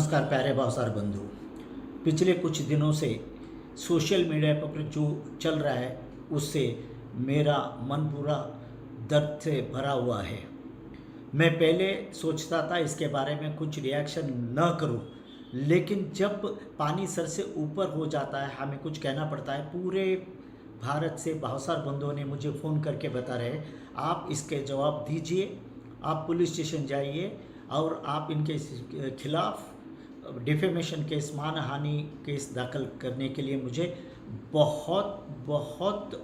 नमस्कार प्यारे भावसार बंधु। पिछले कुछ दिनों से सोशल मीडिया पर जो चल रहा है उससे मेरा मन पूरा दर्द से भरा हुआ है। मैं पहले सोचता था इसके बारे में कुछ रिएक्शन न करूं, लेकिन जब पानी सर से ऊपर हो जाता है हमें कुछ कहना पड़ता है। पूरे भारत से भावसार बंधुओं ने मुझे फ़ोन करके बता रहे आप इसके जवाब दीजिए, आप पुलिस स्टेशन जाइए और आप इनके खिलाफ डिफेमेशन केस, मानहानि केस दाखिल करने के लिए मुझे बहुत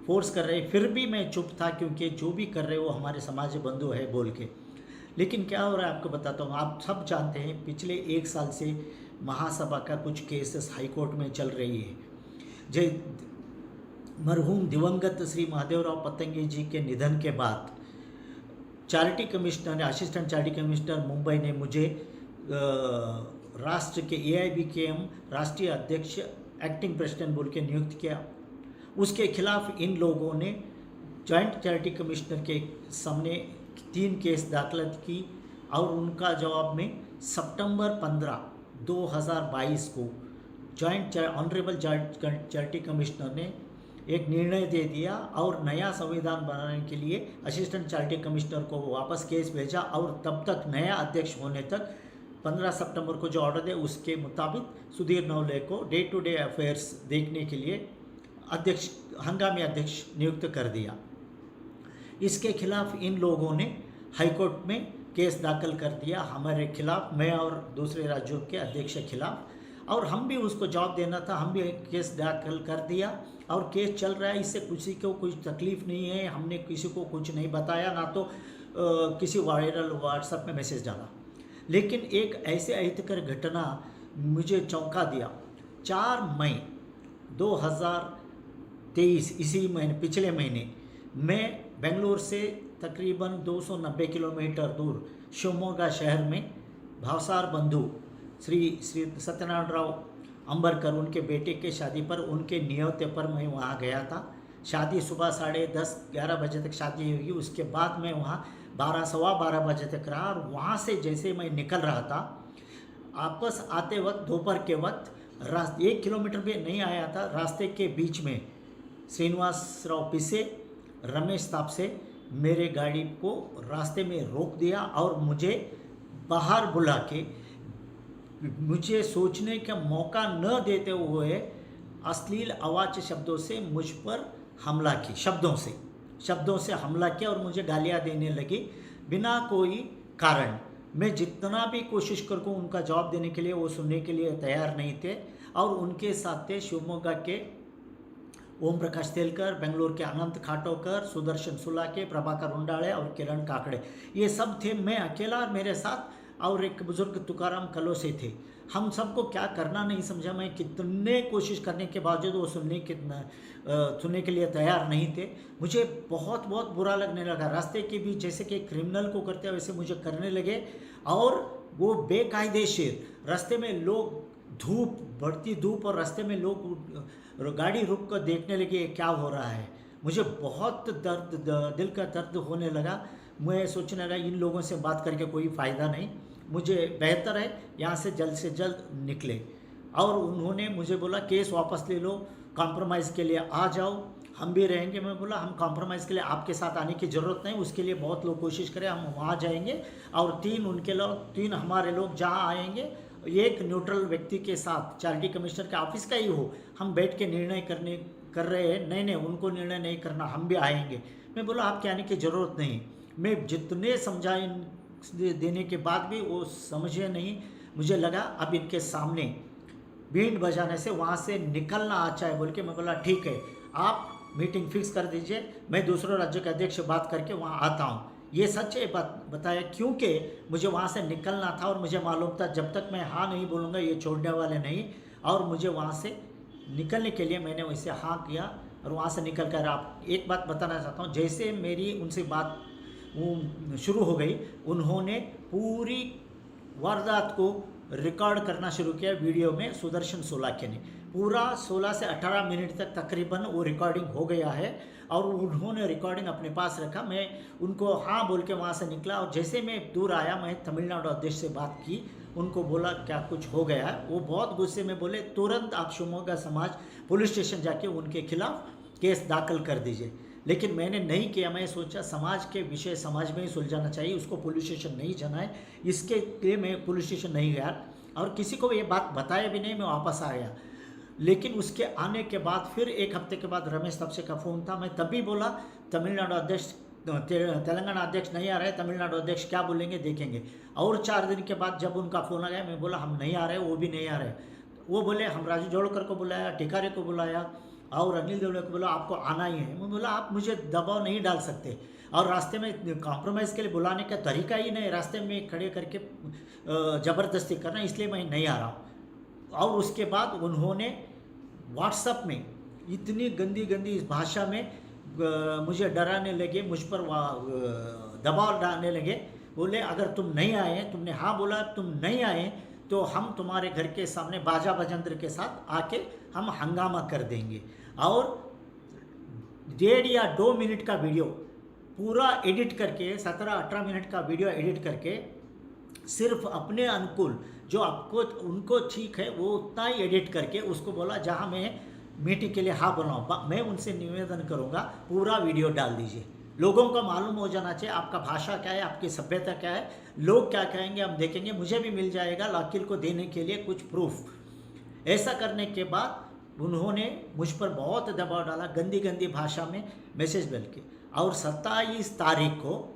फोर्स कर रहे। फिर भी मैं चुप था क्योंकि जो भी कर रहे वो हमारे समाज बंधु है बोल के। लेकिन क्या हो रहा है आपको बताता हूँ। आप सब जानते हैं पिछले 1 साल से महासभा का कुछ केसेस हाई कोर्ट में चल रही है। जय मरहूम दिवंगत श्री महादेवराव पतंगे जी के निधन के बाद charity commissioner, assistant charity commissioner Mumbai ने मुझे राष्ट्र के AIBKM राष्ट्रीय अध्यक्ष एक्टिंग प्रेसिडेंट बोल के नियुक्त किया। उसके खिलाफ इन लोगों ने जॉइंट चैरिटी कमिश्नर के सामने 3 केस दाखिल की और उनका जवाब में सितंबर 15, 2022 को ऑनरेबल चैरिटी कमिश्नर ने एक निर्णय दे दिया और नया संविधान बनाने के लिए असिस्टेंट चैरिटी कमिश्नर को वापस केस भेजा और तब तक नया अध्यक्ष होने तक 15 सितंबर को जो ऑर्डर दे उसके मुताबिक सुधीर नवले को डे टू डे अफेयर्स देखने के लिए हंगामी अध्यक्ष नियुक्त कर दिया। इसके खिलाफ इन लोगों ने हाईकोर्ट में केस दाखिल कर दिया हमारे खिलाफ, मैं और दूसरे राज्यों के अध्यक्ष के खिलाफ, और हम भी उसको जवाब देना था। हम भी केस दाखिल कर दिया और केस चल रहा है। इससे किसी को कुछ तकलीफ नहीं है। हमने किसी को कुछ नहीं बताया, ना तो किसी वायरल व्हाट्सएप में मैसेज डाला। लेकिन एक ऐसे अहितकर घटना मुझे चौंका दिया। 4 मई 2023 इसी महीने, पिछले महीने, मैं बेंगलुरु से तकरीबन 290 किलोमीटर दूर शिवमोगा शहर में भावसार बंधु श्री सत्यनारायण राव अंबरकर, उनके बेटे के शादी पर, उनके न्योते पर मैं वहाँ गया था। शादी सुबह 10:30 11 बजे तक शादी हुई। उसके बाद मैं वहाँ 12 सवा 12 बजे तक रहा और वहाँ से जैसे मैं निकल रहा था वापस आते वक्त दोपहर के वक्त 1 किलोमीटर भी नहीं आया था, रास्ते के बीच में श्रीनिवास राव पिसे, रमेश तापसे मेरे गाड़ी को रास्ते में रोक दिया और मुझे बाहर बुला के मुझे सोचने का मौका न देते हुए अश्लील अवाच्य शब्दों से मुझ पर हमला की, शब्दों से हमला किया और मुझे गालियां देने लगी बिना कोई कारण। मैं जितना भी कोशिश करूँ उनका जवाब देने के लिए, वो सुनने के लिए तैयार नहीं थे। और उनके साथ थे शिवमोगा के ओम प्रकाश तेलकर, बेंगलुरु के अनंत खाटोकर, सुदर्शन सुलाके, प्रभाकर उंडाले और किरण काकड़े, ये सब थे। मैं अकेला और मेरे साथ और एक बुजुर्ग तुकाराम कलोसे थे। हम सबको क्या करना नहीं समझा। मैं कितने कोशिश करने के बावजूद वो सुनने के लिए तैयार नहीं थे। मुझे बहुत बुरा लगने लगा। रास्ते के बीच जैसे कि क्रिमिनल को करते हैं वैसे मुझे करने लगे और वो बेकायदेशीर रास्ते में लोग, बढ़ती धूप और रास्ते में लोग गाड़ी रुक कर देखने लगे क्या हो रहा है। मुझे बहुत दिल का दर्द होने लगा। मैं सोचने लगा इन लोगों से बात करके कोई फ़ायदा नहीं, मुझे बेहतर है यहाँ से जल्द निकले। और उन्होंने मुझे बोला केस वापस ले लो, कॉम्प्रोमाइज़ के लिए आ जाओ, हम भी रहेंगे। मैं बोला हम कॉम्प्रोमाइज़ के लिए आपके साथ आने की ज़रूरत नहीं, उसके लिए बहुत लोग कोशिश करें, हम वहाँ जाएंगे और 3 हमारे लोग जहाँ आएंगे, एक न्यूट्रल व्यक्ति के साथ, चैरिटी कमिश्नर के ऑफिस का ही हो, हम बैठ के निर्णय कर रहे हैं। नहीं, उनको निर्णय नहीं करना, हम भी आएंगे। मैं बोला आपके आने की ज़रूरत नहीं। मैं जितने समझाए देने के बाद भी वो समझे नहीं। मुझे लगा अब इनके सामने बीट बजाने से वहाँ से निकलना अच्छा है बोल के मैं बोला ठीक है, आप मीटिंग फिक्स कर दीजिए, मैं दूसरे राज्य के अध्यक्ष से बात करके वहाँ आता हूँ। ये सच है बात बताया, क्योंकि मुझे वहाँ से निकलना था और मुझे मालूम था जब तक मैं हाँ नहीं बोलूँगा ये छोड़ने वाले नहीं। और मुझे वहाँ से निकलने के लिए मैंने वैसे हाँ किया और वहाँ से निकल कर आप एक बात बताना चाहता हूँ। जैसे मेरी उनसे बात शुरू हो गई, उन्होंने पूरी वारदात को रिकॉर्ड करना शुरू किया वीडियो में, सुदर्शन सोलाके ने। पूरा 16 से 18 मिनट तक तकरीबन वो रिकॉर्डिंग हो गया है और उन्होंने रिकॉर्डिंग अपने पास रखा। मैं उनको हाँ बोल के वहाँ से निकला और जैसे मैं दूर आया, मैं तमिलनाडु अध्यक्ष से बात की, उनको बोला क्या कुछ हो गया है। वो बहुत गुस्से में बोले तुरंत आप शिवमोगा समाज पुलिस स्टेशन जाके उनके खिलाफ केस दाखिल कर दीजिए। लेकिन मैंने नहीं किया। मैं सोचा समाज के विषय समाज में ही सुलझाना चाहिए, उसको पुलिस स्टेशन नहीं जाना है, इसके लिए मैं पुलिस स्टेशन नहीं गया और किसी को ये बात बताया भी नहीं। मैं वापस आ गया। लेकिन उसके आने के बाद फिर एक हफ्ते के बाद रमेश तपसे का फ़ोन था। मैं तभी बोला तमिलनाडु अध्यक्ष तेलंगाना अध्यक्ष नहीं आ रहे, तमिलनाडु अध्यक्ष क्या बोलेंगे देखेंगे। और 4 दिन के बाद जब उनका फ़ोन आ गया, मैं बोला हम नहीं आ रहे, वो भी नहीं आ रहे। वो बोले हम राजू जोड़कर को बुलाया, टिकारे को बुलाया और अनिल देवड़े को बोला आपको आना ही है। मैं बोला आप मुझे दबाव नहीं डाल सकते और रास्ते में कॉम्प्रोमाइज़ के लिए बुलाने का तरीका ही नहीं, रास्ते में खड़े करके ज़बरदस्ती करना, इसलिए मैं नहीं आ रहा हूँ। और उसके बाद उन्होंने व्हाट्सएप में इतनी गंदी गंदी भाषा में मुझे डराने लगे, मुझ पर दबाव डालने लगे। बोले अगर तुम नहीं आए, तुमने हाँ बोला, तुम नहीं आए तो हम तुम्हारे घर के सामने बाजा बजंत्र के साथ आके हम हंगामा कर देंगे। और 1.5 या 2 मिनट का वीडियो पूरा एडिट करके, 17-18 मिनट का वीडियो एडिट करके सिर्फ अपने अनुकूल जो आपको उनको ठीक है वो उतना ही एडिट करके उसको बोला जहाँ मैं मीटिंग के लिए हाँ बनाऊँ। मैं उनसे निवेदन करूँगा पूरा वीडियो डाल दीजिए, लोगों को मालूम हो जाना चाहिए आपका भाषा क्या है, आपकी सभ्यता क्या है, लोग क्या कहेंगे हम देखेंगे, मुझे भी मिल जाएगा वकील को देने के लिए कुछ प्रूफ। ऐसा करने के बाद उन्होंने मुझ पर बहुत दबाव डाला, गंदी गंदी भाषा में मैसेज डाल के। और 27 तारीख को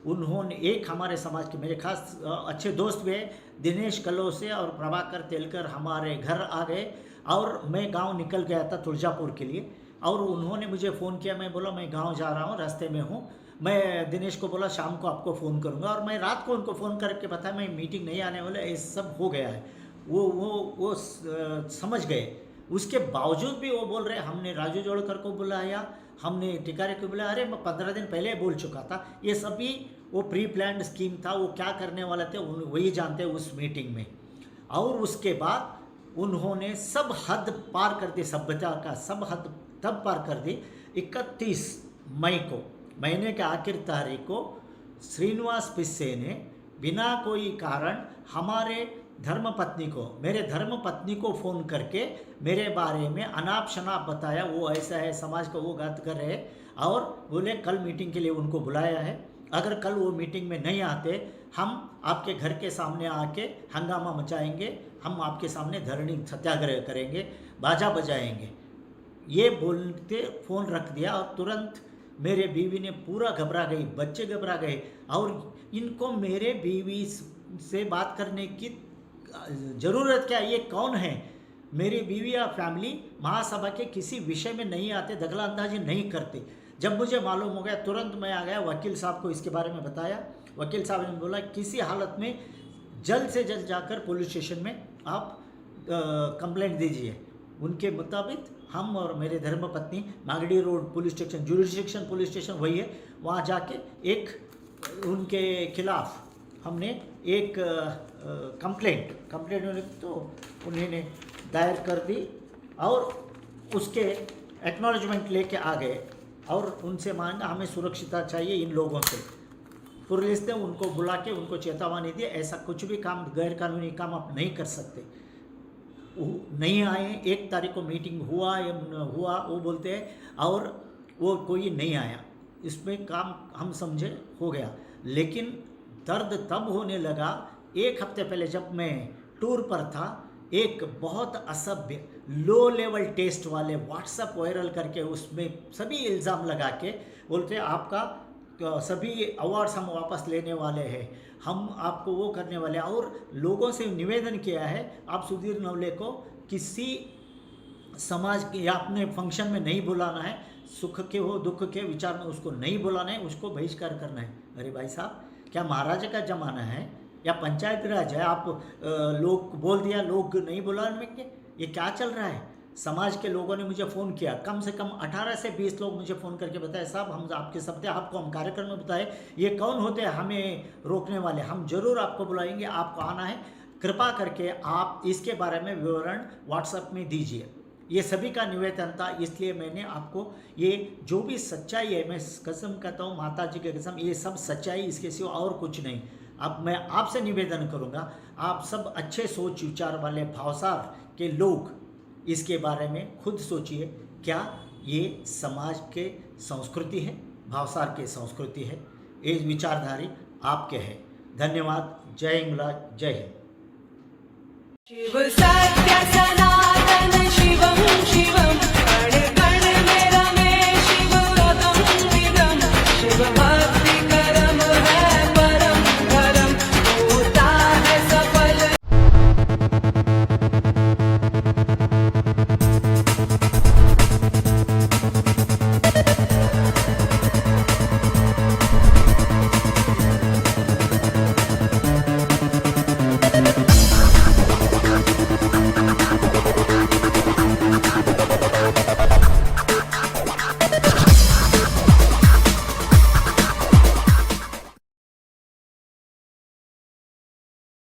उन्होंने एक हमारे समाज के मेरे खास अच्छे दोस्त हुए दिनेश कलोसे और प्रभाकर तेलकर हमारे घर आ गए और मैं गांव निकल गया था तुलजापुर के लिए। और उन्होंने मुझे फ़ोन किया, मैं बोला मैं गांव जा रहा हूं, रास्ते में हूं। मैं दिनेश को बोला शाम को आपको फ़ोन करूंगा और मैं रात को उनको फ़ोन करके बताया मैं मीटिंग नहीं आने वाला, ये सब हो गया है। वो समझ गए। उसके बावजूद भी वो बोल रहे हमने राजू जोड़कर को बुलाया, हमने टिकारे को बुलाया। अरे मैं 15 दिन पहले बोल चुका था। ये सभी वो प्री प्लान्ड स्कीम था, वो क्या करने वाले थे वही जानते उस मीटिंग में। और उसके बाद उन्होंने सब हद पार कर दी, सभ्यता का सब हद तब पार कर दी। 31 मई को, महीने के आखिर तारीख को श्रीनिवास पिस्से ने बिना कोई कारण हमारे धर्मपत्नी को, मेरे धर्मपत्नी को फ़ोन करके मेरे बारे में अनाप शनाप बताया, वो ऐसा है, समाज को वो गलत कर रहे हैं। और बोले कल मीटिंग के लिए उनको बुलाया है, अगर कल वो मीटिंग में नहीं आते हम आपके घर के सामने आके हंगामा मचाएंगे, हम आपके सामने धरनी सत्याग्रह करेंगे, बाजा बजाएंगे। ये बोलते फ़ोन रख दिया और तुरंत मेरे बीवी ने पूरा घबरा गई, बच्चे घबरा गए। और इनको मेरे बीवी से बात करने की ज़रूरत क्या, ये कौन है? मेरी बीवी या फैमिली महासभा के किसी विषय में नहीं आते, दखल अंदाजी नहीं करते। जब मुझे मालूम हो गया तुरंत मैं आ गया, वकील साहब को इसके बारे में बताया। वकील साहब ने बोला किसी हालत में जल्द से जल्द जाकर पुलिस स्टेशन में आप कंप्लेंट दीजिए। उनके मुताबिक हम और मेरे धर्मपत्नी Magadi road police station, jurisdiction police station वही है, वहाँ जाके एक उनके खिलाफ हमने एक कंप्लेंट तो उन्होंने दायर कर दी और उसके एक्नॉलेजमेंट लेके आ गए और उनसे मांगा हमें सुरक्षितता चाहिए इन लोगों से। पुलिस ने उनको बुला के उनको चेतावनी दी, ऐसा कुछ भी काम गैर कानूनी काम आप नहीं कर सकते। नहीं आए, 1 तारीख को मीटिंग हुआ वो बोलते हैं और वो कोई नहीं आया। इसमें काम हम समझे हो गया। लेकिन दर्द तब होने लगा 1 हफ्ते पहले जब मैं टूर पर था, एक बहुत असभ्य लो लेवल टेस्ट वाले व्हाट्सएप वायरल करके उसमें सभी इल्ज़ाम लगा के बोलते आपका सभी अवार्ड्स हम वापस लेने वाले हैं, हम आपको वो करने वाले हैं। और लोगों से निवेदन किया है आप सुधीर नवले को किसी समाज के या अपने फंक्शन में नहीं बुलाना है, सुख के हो दुख के विचार में उसको नहीं बुलाना है, उसको बहिष्कार करना है। अरे भाई साहब, क्या महाराजा का ज़माना है या पंचायत राज है? आप लोग बोल दिया लोग नहीं बुलाएंगे, ये क्या चल रहा है? समाज के लोगों ने मुझे फ़ोन किया, कम से कम 18 से 20 लोग मुझे फ़ोन करके बताए साहब हम आपके सत्य आपको हम कार्यक्रम में बताए, ये कौन होते हैं हमें रोकने वाले, हम ज़रूर आपको बुलाएंगे, आपको आना है, कृपा करके आप इसके बारे में विवरण व्हाट्सएप में दीजिए। ये सभी का निवेदन था, इसलिए मैंने आपको ये जो भी सच्चाई है, मैं कसम कहता हूँ माता जी की कसम, ये सब सच्चाई, इसके सिवा और कुछ नहीं। अब मैं आपसे निवेदन करूँगा, आप सब अच्छे सोच विचार वाले भावसार के लोग इसके बारे में खुद सोचिए, क्या ये समाज के संस्कृति है, भावसार के संस्कृति है, ये विचारधारी आपके है। धन्यवाद। जय हिंगलाज, जय हिंद। शिव सत्य सनातन शिवं शिव